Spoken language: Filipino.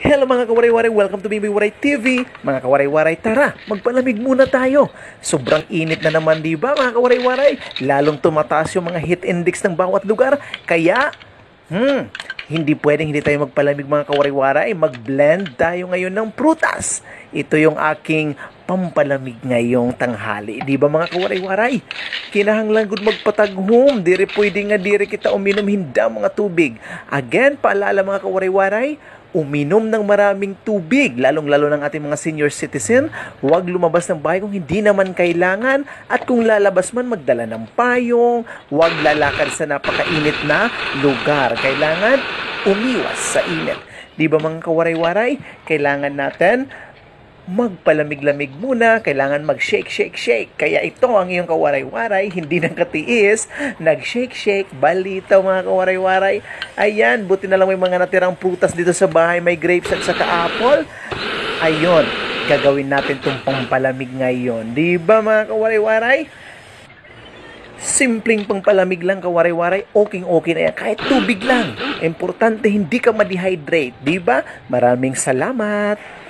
Hello mga kawaray-waray, welcome to Bibi Waray TV. Mga kawaray-waray, tara, magpalamig muna tayo. Sobrang init na naman, di ba mga kawaray-waray? Lalong tumataas yung mga heat index ng bawat lugar. Kaya, hindi pwedeng hindi tayo magpalamig mga kawaray-waray. Mag-blend tayo ngayon ng prutas. Ito yung aking pampalamig ngayong tanghali. Di ba mga kawaray-waray? Kinahanglan gud magpataghom. Diri pwede nga diri kita uminom hinda mga tubig. Again, paalala mga kawaray-waray, uminom ng maraming tubig, lalong-lalo ng ating mga senior citizen. Huwag lumabas ng bahay kung hindi naman kailangan. At kung lalabas man, magdala ng payong. Huwag lalakad sa napakainit na lugar. Kailangan umiwas sa init. Di ba mga kawaray-waray? Kailangan natin magpalamig-lamig muna, kailangan mag-shake. Kaya ito ang iyong kawaray-waray, hindi nang katiis, nag-shake, balitaw mga kawaray-waray. Ayan, buti na lang may mga natirang prutas dito sa bahay, may grapes at saka apple. Ayun, gagawin natin itong pampalamig ngayon. Di ba mga kawaray-waray? Simpleng pangpalamig lang kawaray-waray, okay na yan. Kahit tubig lang. Importante hindi ka ma-dehydrate, di ba? Maraming salamat.